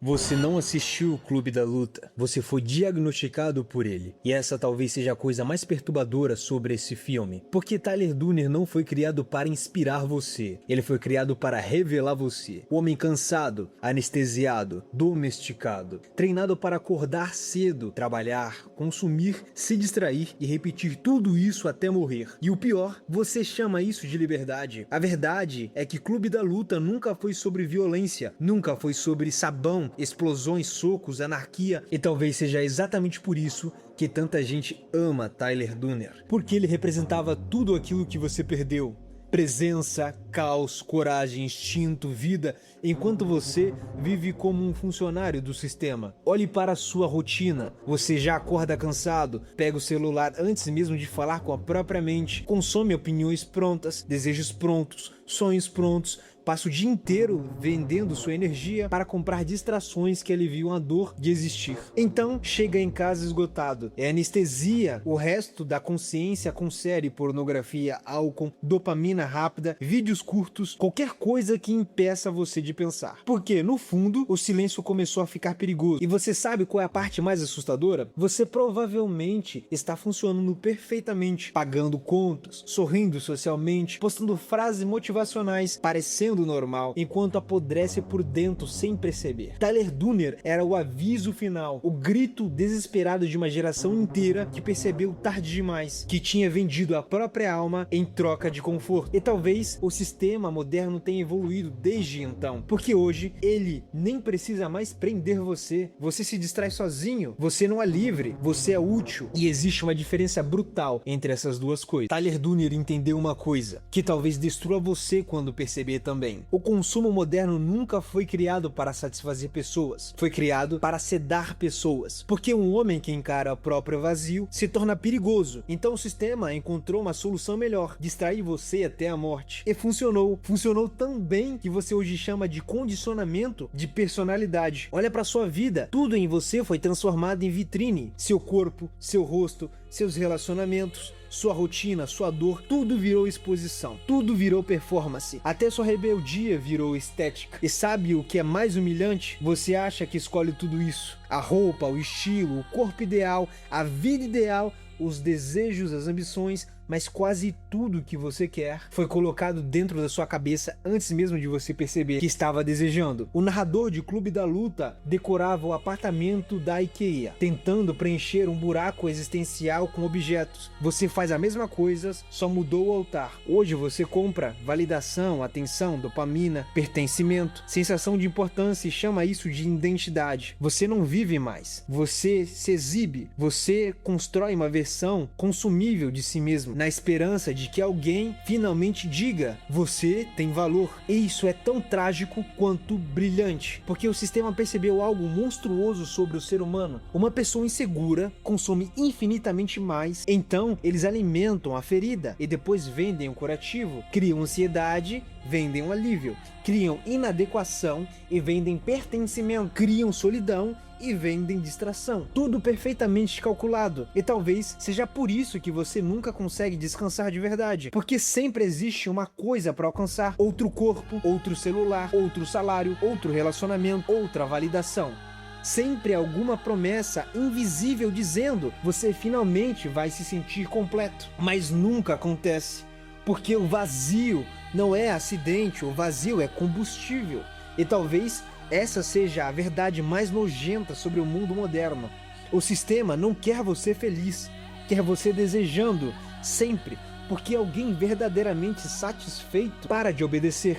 Você não assistiu o Clube da Luta, você foi diagnosticado por ele. E essa talvez seja a coisa mais perturbadora sobre esse filme. Porque Tyler Durden não foi criado para inspirar você, ele foi criado para revelar você. O homem cansado, anestesiado, domesticado, treinado para acordar cedo, trabalhar, consumir, se distrair e repetir tudo isso até morrer. E o pior, você chama isso de liberdade. A verdade é que Clube da Luta nunca foi sobre violência, nunca foi sobre sabão, explosões, socos, anarquia, e talvez seja exatamente por isso que tanta gente ama Tyler Durden, porque ele representava tudo aquilo que você perdeu. Presença, caos, coragem, instinto, vida, enquanto você vive como um funcionário do sistema. Olhe para a sua rotina, você já acorda cansado, pega o celular antes mesmo de falar com a própria mente, consome opiniões prontas, desejos prontos, sonhos prontos, passa o dia inteiro vendendo sua energia para comprar distrações que aliviam a dor de existir. Então, chega em casa esgotado. É anestesia o resto da consciência com série, pornografia, álcool, dopamina rápida, vídeos curtos, qualquer coisa que impeça você de pensar. Porque, no fundo, o silêncio começou a ficar perigoso. E você sabe qual é a parte mais assustadora? Você provavelmente está funcionando perfeitamente, pagando contas, sorrindo socialmente, postando frases motivacionais, parecendo normal, enquanto apodrece por dentro sem perceber. Tyler Durden era o aviso final, o grito desesperado de uma geração inteira que percebeu tarde demais, que tinha vendido a própria alma em troca de conforto. E talvez o sistema moderno tenha evoluído desde então, porque hoje ele nem precisa mais prender você, você se distrai sozinho, você não é livre, você é útil. E existe uma diferença brutal entre essas duas coisas. Tyler Durden entendeu uma coisa, que talvez destrua você quando perceber também. O consumo moderno nunca foi criado para satisfazer pessoas, foi criado para sedar pessoas, porque um homem que encara o próprio vazio se torna perigoso. Então o sistema encontrou uma solução melhor, distrair você até a morte. E funcionou tão bem que você hoje chama de condicionamento de personalidade. Olha para sua vida, tudo em você foi transformado em vitrine, seu corpo, seu rosto, seus relacionamentos, sua rotina, sua dor, tudo virou exposição, tudo virou performance, até sua rebeldia virou estética. E sabe o que é mais humilhante? Você acha que escolhe tudo isso, a roupa, o estilo, o corpo ideal, a vida ideal, os desejos, as ambições, mas quase tudo que você quer foi colocado dentro da sua cabeça antes mesmo de você perceber que estava desejando. O narrador de Clube da Luta decorava o apartamento da IKEA, tentando preencher um buraco existencial com objetos. Você faz a mesma coisa, só mudou o altar. Hoje você compra validação, atenção, dopamina, pertencimento, sensação de importância e chama isso de identidade. Você não vive mais, você se exibe, você constrói uma versão consumível de si mesmo, na esperança de que alguém finalmente diga: você tem valor. E isso é tão trágico quanto brilhante, porque o sistema percebeu algo monstruoso sobre o ser humano. Uma pessoa insegura consome infinitamente mais, então eles alimentam a ferida e depois vendem o curativo, criam ansiedade, vendem um alívio, criam inadequação e vendem pertencimento, criam solidão e vendem distração. Tudo perfeitamente calculado. E talvez seja por isso que você nunca consegue descansar de verdade, porque sempre existe uma coisa para alcançar: outro corpo, outro celular, outro salário, outro relacionamento, outra validação. Sempre alguma promessa invisível dizendo: você finalmente vai se sentir completo. Mas nunca acontece, porque o vazio não é acidente, o vazio é combustível. E talvez essa seja a verdade mais nojenta sobre o mundo moderno. O sistema não quer você feliz, quer você desejando sempre, porque alguém verdadeiramente satisfeito para de obedecer.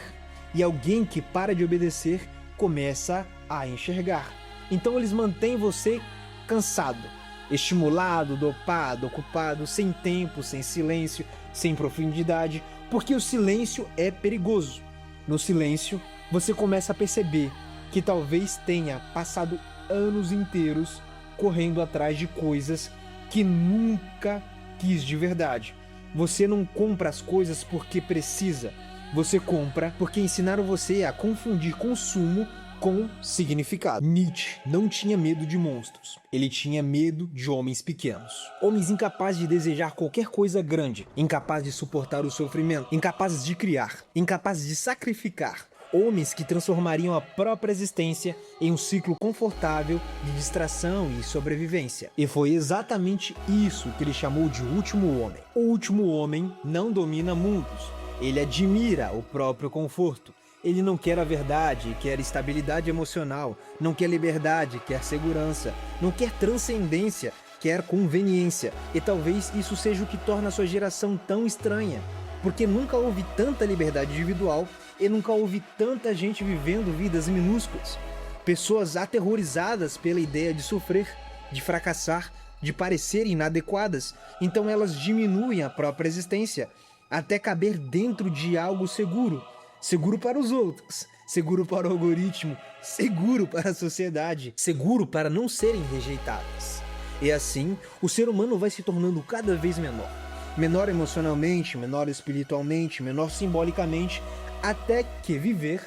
E alguém que para de obedecer começa a enxergar. Então eles mantêm você cansado, estimulado, dopado, ocupado, sem tempo, sem silêncio, sem profundidade, porque o silêncio é perigoso. No silêncio, você começa a perceber que talvez tenha passado anos inteiros correndo atrás de coisas que nunca quis de verdade. Você não compra as coisas porque precisa, você compra porque ensinaram você a confundir consumo com significado. Nietzsche não tinha medo de monstros, ele tinha medo de homens pequenos. Homens incapazes de desejar qualquer coisa grande, incapazes de suportar o sofrimento, incapazes de criar, incapazes de sacrificar, Homens que transformariam a própria existência em um ciclo confortável de distração e sobrevivência. E foi exatamente isso que ele chamou de último homem. O último homem não domina mundos. Ele admira o próprio conforto. Ele não quer a verdade, quer estabilidade emocional. Não quer liberdade, quer segurança. Não quer transcendência, quer conveniência. E talvez isso seja o que torna a sua geração tão estranha. Porque nunca houve tanta liberdade individual e nunca houve tanta gente vivendo vidas minúsculas. Pessoas aterrorizadas pela ideia de sofrer, de fracassar, de parecer inadequadas. Então elas diminuem a própria existência até caber dentro de algo seguro. Seguro para os outros, seguro para o algoritmo, seguro para a sociedade, seguro para não serem rejeitadas. E assim, o ser humano vai se tornando cada vez menor. Menor emocionalmente, menor espiritualmente, menor simbolicamente, até que viver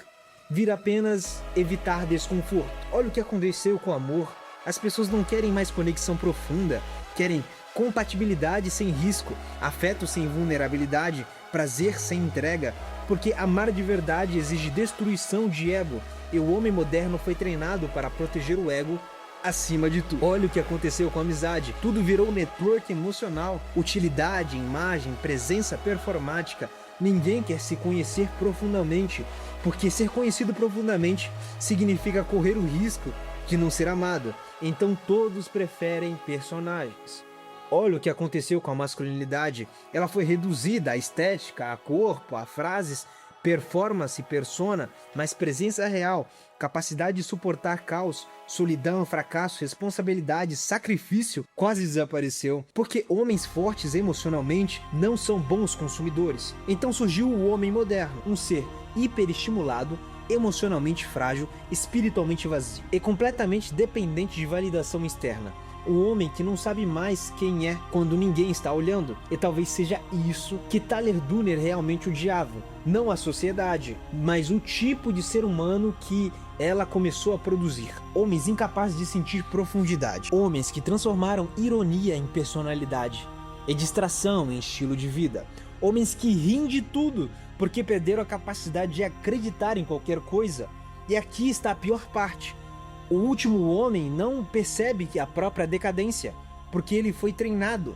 vira apenas evitar desconforto. Olha o que aconteceu com o amor. As pessoas não querem mais conexão profunda, querem compatibilidade sem risco, afeto sem vulnerabilidade, prazer sem entrega, porque amar de verdade exige destruição de ego, e o homem moderno foi treinado para proteger o ego acima de tudo. Olha o que aconteceu com a amizade. Tudo virou network emocional, utilidade, imagem, presença performática. Ninguém quer se conhecer profundamente, porque ser conhecido profundamente significa correr o risco de não ser amado. Então todos preferem personagens. Olha o que aconteceu com a masculinidade. Ela foi reduzida à estética, a corpo, a frases, performance, persona, mas presença real, capacidade de suportar caos, solidão, fracasso, responsabilidade, sacrifício quase desapareceu, porque homens fortes emocionalmente não são bons consumidores. Então surgiu o homem moderno, um ser hiperestimulado, emocionalmente frágil, espiritualmente vazio e completamente dependente de validação externa. O homem que não sabe mais quem é quando ninguém está olhando. E talvez seja isso que Tyler Durden realmente odiava. Não a sociedade, mas o tipo de ser humano que ela começou a produzir. Homens incapazes de sentir profundidade. Homens que transformaram ironia em personalidade e distração em estilo de vida. Homens que riem de tudo porque perderam a capacidade de acreditar em qualquer coisa. E aqui está a pior parte. O último homem não percebe que a própria decadência, porque ele foi treinado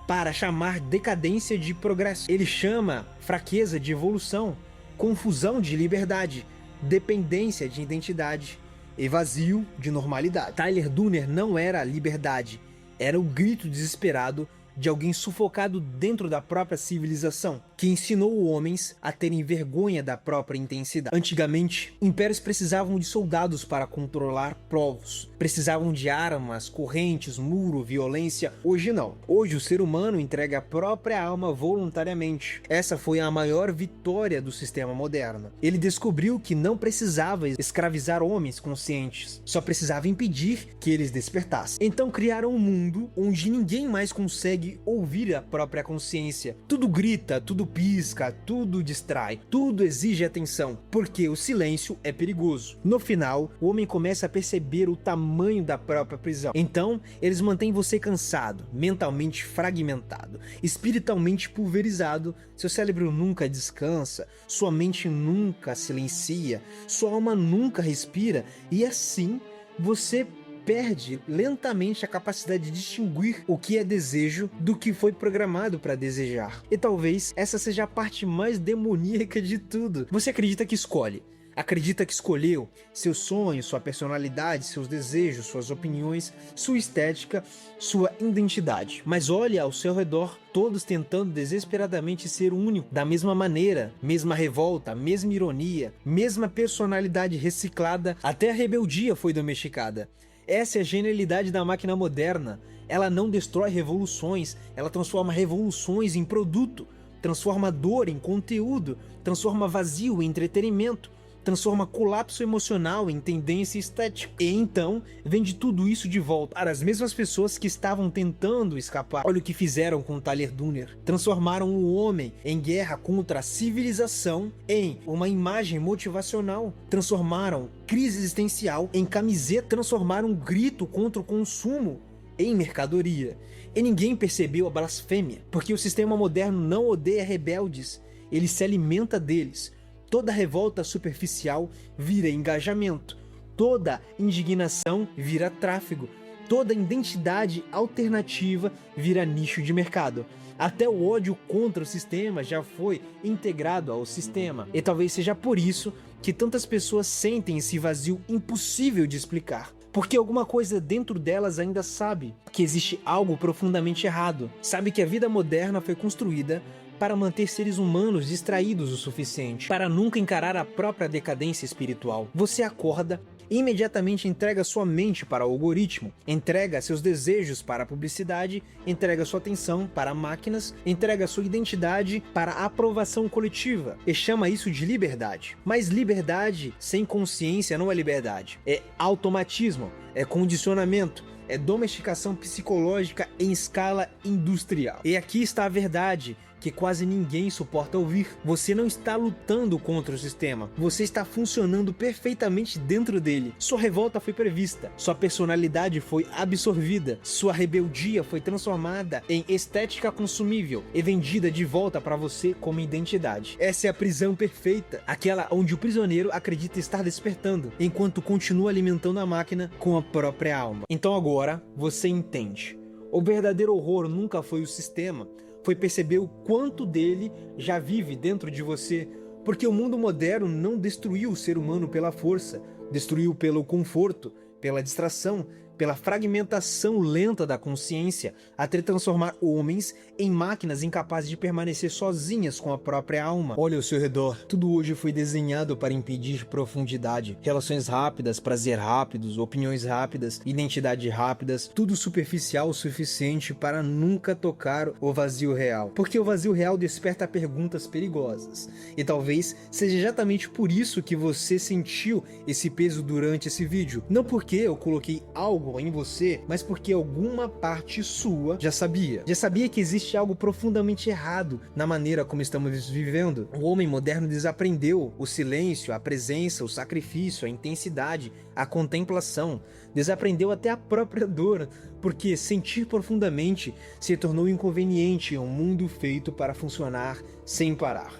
para chamar decadência de progresso. Ele chama fraqueza de evolução, confusão de liberdade, dependência de identidade e vazio de normalidade. Tyler Durden não era a liberdade, era o grito desesperado de alguém sufocado dentro da própria civilização, que ensinou homens a terem vergonha da própria intensidade. Antigamente, impérios precisavam de soldados para controlar povos, precisavam de armas, correntes, muro, violência. Hoje não. Hoje o ser humano entrega a própria alma voluntariamente. Essa foi a maior vitória do sistema moderno. Ele descobriu que não precisava escravizar homens conscientes, só precisava impedir que eles despertassem. Então criaram um mundo onde ninguém mais consegue ouvir a própria consciência. Tudo grita, tudo pisca, tudo distrai, tudo exige atenção, porque o silêncio é perigoso. No final, o homem começa a perceber o tamanho da própria prisão. Então, eles mantêm você cansado, mentalmente fragmentado, espiritualmente pulverizado. Seu cérebro nunca descansa, sua mente nunca silencia, sua alma nunca respira, e assim você perde lentamente a capacidade de distinguir o que é desejo do que foi programado para desejar. E talvez essa seja a parte mais demoníaca de tudo. Você acredita que escolhe, acredita que escolheu seus sonhos, sua personalidade, seus desejos, suas opiniões, sua estética, sua identidade. Mas olha ao seu redor, todos tentando desesperadamente ser único, da mesma maneira, mesma revolta, mesma ironia, mesma personalidade reciclada, até a rebeldia foi domesticada. Essa é a genialidade da máquina moderna. Ela não destrói revoluções, ela transforma revoluções em produto, transforma dor em conteúdo, transforma vazio em entretenimento, transforma colapso emocional em tendência estética. E então, vende tudo isso de volta para as mesmas pessoas que estavam tentando escapar. Olha o que fizeram com Tyler Durden. Transformaram o homem em guerra contra a civilização em uma imagem motivacional. Transformaram crise existencial em camiseta. Transformaram um grito contra o consumo em mercadoria. E ninguém percebeu a blasfêmia, porque o sistema moderno não odeia rebeldes, ele se alimenta deles. Toda revolta superficial vira engajamento. Toda indignação vira tráfego. Toda identidade alternativa vira nicho de mercado. Até o ódio contra o sistema já foi integrado ao sistema. E talvez seja por isso que tantas pessoas sentem esse vazio impossível de explicar. Porque alguma coisa dentro delas ainda sabe que existe algo profundamente errado. Sabe que a vida moderna foi construída para manter seres humanos distraídos o suficiente, para nunca encarar a própria decadência espiritual. Você acorda e imediatamente entrega sua mente para o algoritmo, entrega seus desejos para a publicidade, entrega sua atenção para máquinas, entrega sua identidade para a aprovação coletiva e chama isso de liberdade. Mas liberdade sem consciência não é liberdade, é automatismo, é condicionamento, é domesticação psicológica em escala industrial. E aqui está a verdade que quase ninguém suporta ouvir. Você não está lutando contra o sistema, você está funcionando perfeitamente dentro dele. Sua revolta foi prevista, sua personalidade foi absorvida, sua rebeldia foi transformada em estética consumível e vendida de volta para você como identidade. Essa é a prisão perfeita, aquela onde o prisioneiro acredita estar despertando, enquanto continua alimentando a máquina com a própria alma. Então agora você entende. O verdadeiro horror nunca foi o sistema, foi perceber o quanto dele já vive dentro de você, porque o mundo moderno não destruiu o ser humano pela força, destruiu pelo conforto, pela distração, pela fragmentação lenta da consciência, até transformar homens em máquinas incapazes de permanecer sozinhas com a própria alma. Olha ao seu redor, tudo hoje foi desenhado para impedir profundidade, relações rápidas, prazer rápidos, opiniões rápidas, identidade rápidas, tudo superficial o suficiente para nunca tocar o vazio real, porque o vazio real desperta perguntas perigosas, e talvez seja exatamente por isso que você sentiu esse peso durante esse vídeo, não porque eu coloquei algo em você, mas porque alguma parte sua já sabia que existe algo profundamente errado na maneira como estamos vivendo. O homem moderno desaprendeu o silêncio, a presença, o sacrifício, a intensidade, a contemplação, desaprendeu até a própria dor, porque sentir profundamente se tornou inconveniente em um mundo feito para funcionar sem parar.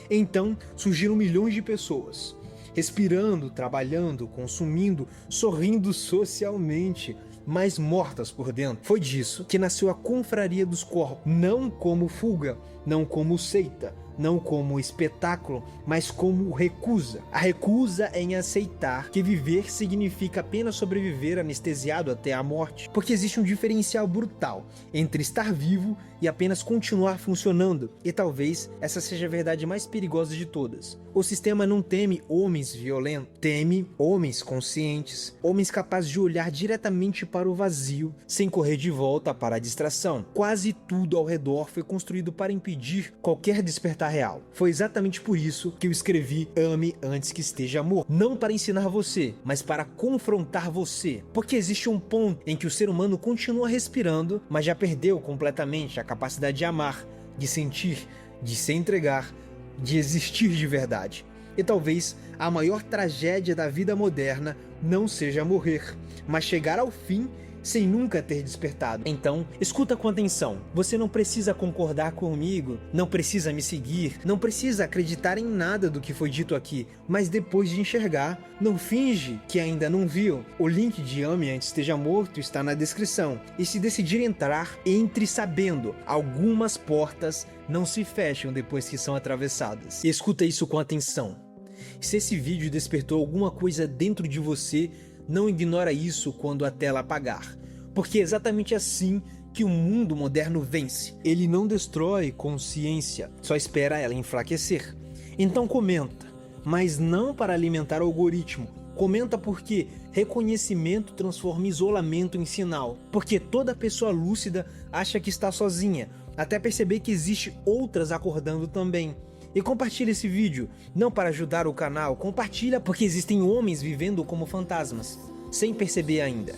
Então surgiram milhões de pessoas respirando, trabalhando, consumindo, sorrindo socialmente, mas mortas por dentro. Foi disso que nasceu a Confraria dos Corpos, não como fuga, não como seita, não como espetáculo, mas como recusa. A recusa em aceitar que viver significa apenas sobreviver anestesiado até a morte, porque existe um diferencial brutal entre estar vivo e apenas continuar funcionando, e talvez essa seja a verdade mais perigosa de todas. O sistema não teme homens violentos, teme homens conscientes, homens capazes de olhar diretamente para o vazio, sem correr de volta para a distração. Quase tudo ao redor foi construído para impedir qualquer despertar real. Foi exatamente por isso que eu escrevi Ame Antes que Esteja Morto. Não para ensinar você, mas para confrontar você. Porque existe um ponto em que o ser humano continua respirando, mas já perdeu completamente a capacidade de amar, de sentir, de se entregar, de existir de verdade. E talvez a maior tragédia da vida moderna não seja morrer, mas chegar ao fim sem nunca ter despertado. Então, escuta com atenção. Você não precisa concordar comigo, não precisa me seguir, não precisa acreditar em nada do que foi dito aqui, mas depois de enxergar, não finge que ainda não viu. O link de Ame Antes Esteja Morto está na descrição. E se decidir entrar, entre sabendo, algumas portas não se fecham depois que são atravessadas. E escuta isso com atenção. Se esse vídeo despertou alguma coisa dentro de você, não ignora isso quando a tela apagar, porque é exatamente assim que o mundo moderno vence. Ele não destrói consciência, só espera ela enfraquecer. Então comenta, mas não para alimentar o algoritmo. Comenta porque reconhecimento transforma isolamento em sinal, porque toda pessoa lúcida acha que está sozinha, até perceber que existe outras acordando também. E compartilha esse vídeo, não para ajudar o canal, compartilha porque existem homens vivendo como fantasmas, sem perceber ainda.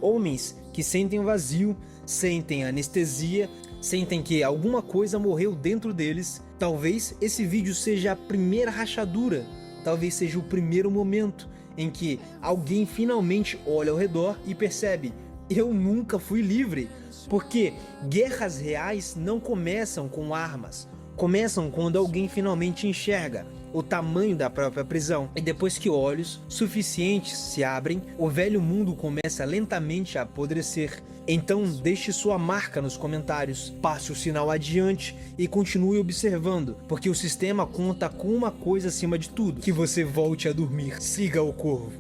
Homens que sentem o vazio, sentem a anestesia, sentem que alguma coisa morreu dentro deles. Talvez esse vídeo seja a primeira rachadura, talvez seja o primeiro momento em que alguém finalmente olha ao redor e percebe: eu nunca fui livre, porque guerras reais não começam com armas. Começam quando alguém finalmente enxerga o tamanho da própria prisão. E depois que olhos suficientes se abrem, o velho mundo começa lentamente a apodrecer. Então deixe sua marca nos comentários, passe o sinal adiante e continue observando, porque o sistema conta com uma coisa acima de tudo: que você volte a dormir. Siga o corvo.